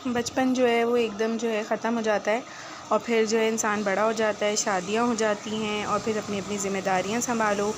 बचपन जो है वो एकदम जो है ख़त्म हो जाता है और फिर जो है इंसान बड़ा हो जाता है, शादियां हो जाती हैं और फिर अपनी अपनी ज़िम्मेदारियां संभालो।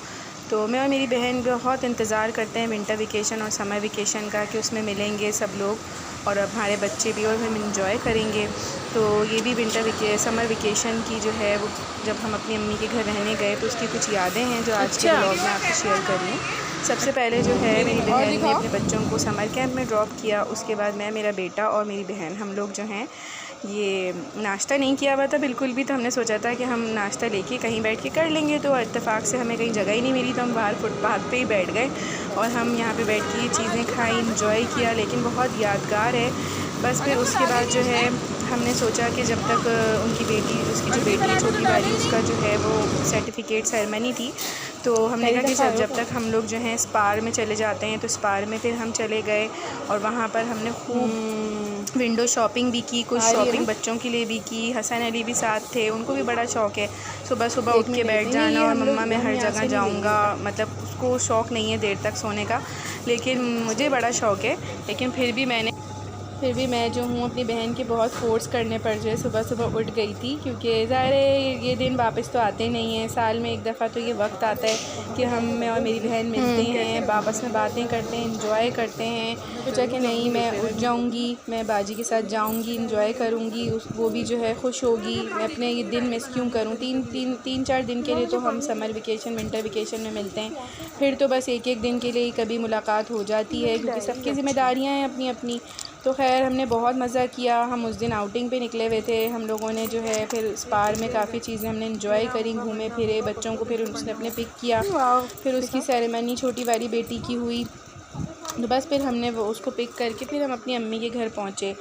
तो मैं और मेरी बहन बहुत इंतज़ार करते हैं विंटर वेकेशन और समर वेकेशन का कि उसमें मिलेंगे सब लोग और हमारे बच्चे भी और हम इंजॉय करेंगे। तो ये भी समर वेकेशन की जो है वो जब हम अपनी अम्मी के घर रहने गए तो उसकी कुछ यादें हैं जो आज के ब्लॉग में आपसे शेयर कर रही हूँ। सबसे पहले जो है मेरी बहन ने अपने बच्चों को समर कैंप में ड्रॉप किया। उसके बाद मैं, मेरा बेटा और मेरी बहन हम लोग जो हैं ये नाश्ता नहीं किया हुआ था बिल्कुल भी। तो हमने सोचा था कि हम नाश्ता लेके कहीं बैठ के कर लेंगे। तो इत्तेफाक से हमें कहीं जगह ही नहीं मिली तो हम बाहर फुटपाथ पे ही बैठ गए और हम यहाँ पे बैठ के ये चीज़ें खाई, इंजॉय किया। लेकिन बहुत यादगार है। बस फिर उसके बाद जो है हमने सोचा कि जब तक उसकी जो बेटी है छोटी वाली, उसका जो है वो सर्टिफिकेट सेरेमनी थी। तो हमने कहा कि जब तक हम लोग जो हैं स्पार में चले जाते हैं तो स्पार में फिर हम चले गए और वहाँ पर हमने खूब विंडो शॉपिंग भी की, कुछ शॉपिंग बच्चों के लिए भी की। हसन अली भी साथ थे, उनको भी बड़ा शौक़ है सुबह सुबह उठ के बैठ जाना और मम्मा मैं हर जगह जाऊंगा। मतलब उसको शौक़ नहीं है देर तक सोने का, लेकिन मुझे बड़ा शौक़ है। लेकिन फिर भी मैं जो हूँ अपनी बहन के बहुत फ़ोर्स करने पर जो है सुबह सुबह उठ गई थी, क्योंकि ज़ाहिर है ये दिन वापस तो आते नहीं हैं। साल में एक दफ़ा तो ये वक्त आता है कि मैं और मेरी बहन मिलते हैं, आपस में बातें करते हैं, इंजॉय करते हैं। सोचा कि नहीं, मैं उठ जाऊँगी, मैं बाजी के साथ जाऊँगी, इंजॉय करूँगी, वो भी जो है खुश होगी। मैं अपने ये दिन मिस क्यों करूँ। तीन चार दिन के लिए तो हम समर वेकेशन विंटर वेकेशन में मिलते हैं, फिर तो बस एक एक दिन के लिए कभी मुलाकात हो जाती है क्योंकि सबकी ज़िम्मेदारियाँ हैं अपनी अपनी। तो खैर हमने बहुत मज़ा किया। हम उस दिन आउटिंग पे निकले हुए थे। हम लोगों ने जो है फिर स्पार में काफ़ी चीज़ें हमने इंजॉय करी, घूमे फिरे, बच्चों को फिर उसने अपने पिक किया। फिर उसकी सेरेमनी छोटी वाली बेटी की हुई। तो बस फिर हमने वो उसको पिक करके फिर हम अपनी अम्मी के घर पहुँचे।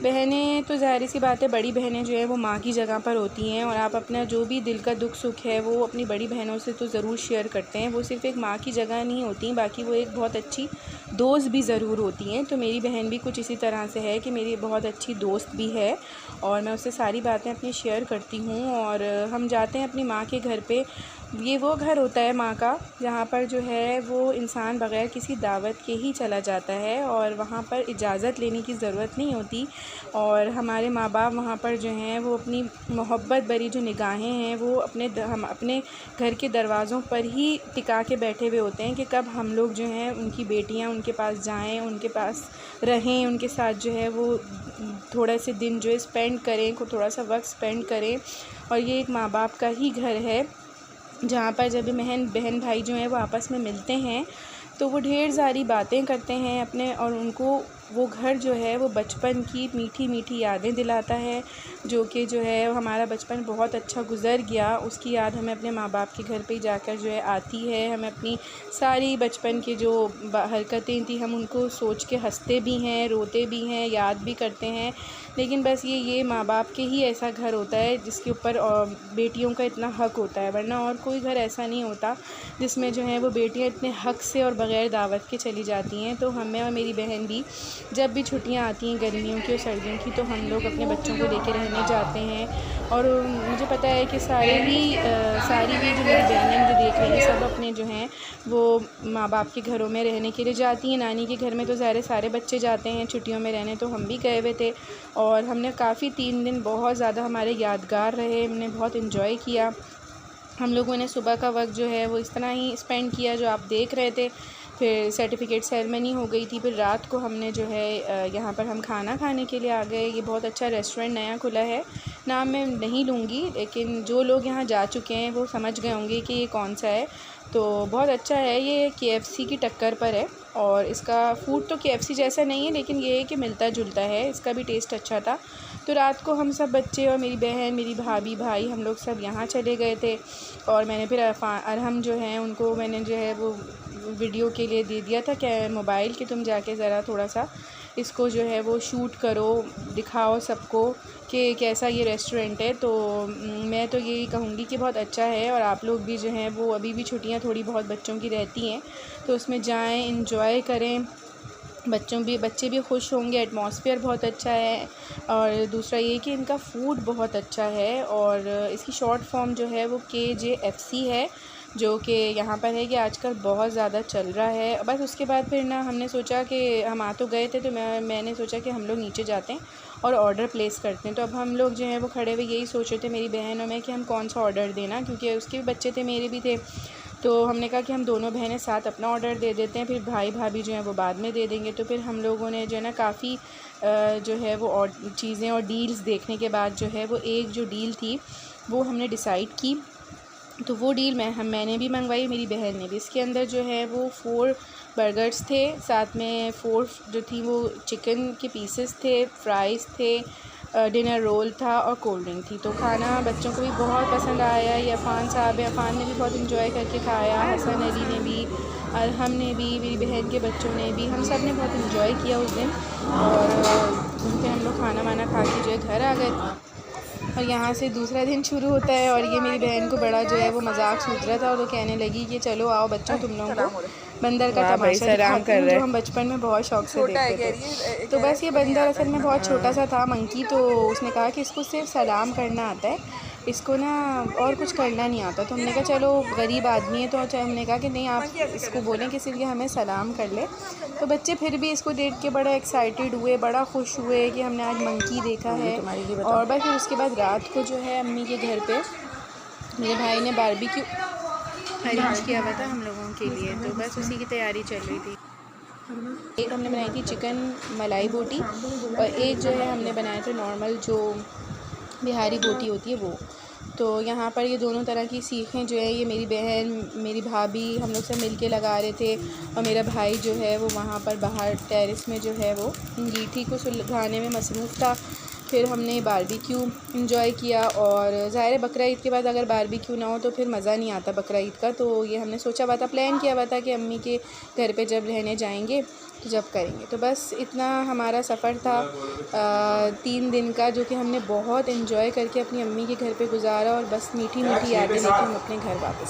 बहनें तो ज़ाहिर सी बात है, बड़ी बहनें जो है वो माँ की जगह पर होती हैं और आप अपना जो भी दिल का दुख सुख है वो अपनी बड़ी बहनों से तो ज़रूर शेयर करते हैं। वो सिर्फ़ एक माँ की जगह नहीं होती, बाकी वो एक बहुत अच्छी दोस्त भी ज़रूर होती हैं। तो मेरी बहन भी कुछ इसी तरह से है कि मेरी बहुत अच्छी दोस्त भी है और मैं उससे सारी बातें अपनी शेयर करती हूँ। और हम जाते हैं अपनी माँ के घर पे। ये वो घर होता है माँ का जहाँ पर जो है वो इंसान बग़ैर किसी दावत के ही चला जाता है और वहाँ पर इजाज़त लेने की ज़रूरत नहीं होती। और हमारे माँ बाप वहाँ पर जो हैं वो अपनी मोहब्बत भरी जो निगाहें हैं वो हम अपने घर के दरवाज़ों पर ही टिका के बैठे हुए होते हैं कि कब हम लोग जो हैं उनकी बेटियाँ उनके पास जाएं, उनके पास रहें, उनके साथ जो है वो थोड़ा से दिन जो है स्पेंड करें, को थोड़ा सा वक्त स्पेंड करें। और ये एक माँ बाप का ही घर है जहाँ पर जब बहन भाई जो हैं वो आपस में मिलते हैं तो वो ढेर सारी बातें करते हैं अपने, और उनको वो घर जो है वो बचपन की मीठी मीठी यादें दिलाता है। जो कि जो है हमारा बचपन बहुत अच्छा गुज़र गया, उसकी याद हमें अपने माँ बाप के घर पे ही जाकर जो है आती है। हमें अपनी सारी बचपन की जो हरकतें थी हम उनको सोच के हंसते भी हैं, रोते भी हैं, याद भी करते हैं। लेकिन बस ये माँ बाप के ही ऐसा घर होता है जिसके ऊपर बेटियों का इतना हक़ होता है, वरना और कोई घर ऐसा नहीं होता जिसमें जो है वो बेटियाँ इतने हक़ से और बग़ैर दावत के चली जाती हैं। तो हमें और मेरी बहन भी जब भी छुट्टियां आती हैं गर्मियों की और सर्दियों की तो हम लोग अपने बच्चों को लेकर रहने जाते हैं। और मुझे पता है कि सारी भी जो मेरी बहनें मुझे देख रही हैं सब अपने जो हैं वो माँ बाप के घरों में रहने के लिए जाती हैं। नानी के घर में तो ज़ाहिर सारे बच्चे जाते हैं छुट्टियों में रहने, तो हम भी गए हुए थे और हमने काफ़ी 3 दिन बहुत ज़्यादा हमारे यादगार रहे। हमने बहुत इन्जॉय किया। हम लोगों ने सुबह का वक्त जो है वो इस तरह ही स्पेंड किया जो आप देख रहे थे। फिर सर्टिफिकेट सेरेमनी हो गई थी। फिर रात को हमने जो है यहाँ पर हम खाना खाने के लिए आ गए। ये बहुत अच्छा रेस्टोरेंट नया खुला है, नाम मैं नहीं लूँगी, लेकिन जो लोग यहाँ जा चुके हैं वो समझ गए होंगे कि ये कौन सा है। तो बहुत अच्छा है, ये KFC की टक्कर पर है और इसका फ़ूड तो KFC जैसा नहीं है, लेकिन ये है कि मिलता जुलता है, इसका भी टेस्ट अच्छा था। तो रात को हम सब बच्चे और मेरी बहन, मेरी भाभी, भाई, हम लोग सब यहाँ चले गए थे और मैंने फिर अरहम जो हैं उनको मैंने जो है वो वीडियो के लिए दे दिया था क्या मोबाइल कि तुम जाके ज़रा थोड़ा सा इसको जो है वो शूट करो, दिखाओ सबको कि कैसा ये रेस्टोरेंट है। तो मैं तो यही कहूँगी कि बहुत अच्छा है और आप लोग भी जो हैं वो अभी भी छुट्टियाँ थोड़ी बहुत बच्चों की रहती हैं तो उसमें जाएं, इंजॉय करें। बच्चे भी खुश होंगे, एटमॉस्फेयर बहुत अच्छा है। और दूसरा ये कि इनका फ़ूड बहुत अच्छा है और इसकी शॉर्ट फॉर्म जो है वो KJFC है। जो कि यहाँ पर है कि आजकल बहुत ज़्यादा चल रहा है। बस उसके बाद फिर ना हमने सोचा कि हम आ तो गए थे, तो मैंने सोचा कि हम लोग नीचे जाते हैं और ऑर्डर प्लेस करते हैं। तो अब हम लोग जो है वो खड़े हुए यही सोच रहे थे, मेरी बहन और मैं, कि हम कौन सा ऑर्डर देना, क्योंकि उसके भी बच्चे थे, मेरे भी थे। तो हमने कहा कि हम दोनों बहनें साथ अपना ऑर्डर दे देते हैं, फिर भाई भाभी जो है वो बाद में दे देंगे। तो फिर हम लोगों ने जो है ना काफ़ी जो है वो और चीज़ें और डील्स देखने के बाद जो है वो एक जो डील थी वो हमने डिसाइड की। तो वो डील मैंने भी मंगवाई, मेरी बहन ने भी। इसके अंदर जो है वो 4 बर्गर्स थे, साथ में 4 जो थी वो चिकन के पीसेस थे, फ्राइज़ थे, डिनर रोल था और कोल्ड ड्रिंक थी। तो खाना बच्चों को भी बहुत पसंद आया। ये अफ़ान साहब है, अफ़ान ने भी बहुत इंजॉय करके खाया, हसन अली ने भी और हमने भी, मेरी बहन के बच्चों ने भी, हम सब ने बहुत इंजॉय किया उस दिन। और फिर हम लोग खाना वाना खा के जो है घर आ गए। और यहाँ से दूसरा दिन शुरू होता है और ये मेरी बहन को बड़ा जो है वो मजाक सूझ रहा था और वो कहने लगी कि चलो आओ बच्चों, तुम लोगों को बंदर का तमाशा दिखाती हूँ, जो हम बचपन में बहुत शौक से देखते थे। तो बस ये बंदर असल में बहुत छोटा सा था, मंकी। तो उसने कहा कि इसको सिर्फ सलाम करना आता है, इसको ना और कुछ करना नहीं आता। तो हमने कहा चलो गरीब आदमी है, तो हमने कहा कि नहीं, आप इसको बोलें कि सिर्फ ये हमें सलाम कर ले। तो बच्चे फिर भी इसको देख के बड़ा एक्साइटेड हुए, बड़ा खुश हुए कि हमने आज मंकी देखा है। और बस फिर उसके बाद रात को जो है अम्मी के घर पे मेरे भाई ने बारबेक्यू अरेंज किया हुआ था हम लोगों के लिए, तो बस उसी की तैयारी चल रही थी। एक हमने बनाई थी चिकन मलाई बोटी और एक जो है हमने बनाया था नॉर्मल जो बिहारी बोटी होती है वो। तो यहाँ पर ये दोनों तरह की सीखें जो है ये मेरी बहन, मेरी भाभी, हम लोग सब मिल के लगा रहे थे। और मेरा भाई जो है वो वहाँ पर बाहर टेरेस में जो है वो अंगीठी को सुलझाने में मसरूफ़ था। फिर हमने बारबेक्यू इंजॉय किया। और ज़ाहिर है बकरा ईद के बाद अगर बारबेक्यू ना हो तो फिर मज़ा नहीं आता बकरा ईद का। तो ये हमने सोचा हुआ था, प्लान किया हुआ था कि अम्मी के घर पे जब रहने जाएंगे तो जब करेंगे। तो बस इतना हमारा सफ़र था 3 दिन का, जो कि हमने बहुत इन्जॉय करके अपनी अम्मी के घर पे गुजारा और बस मीठी मीठी यादें लेके हम अपने घर वापस आए।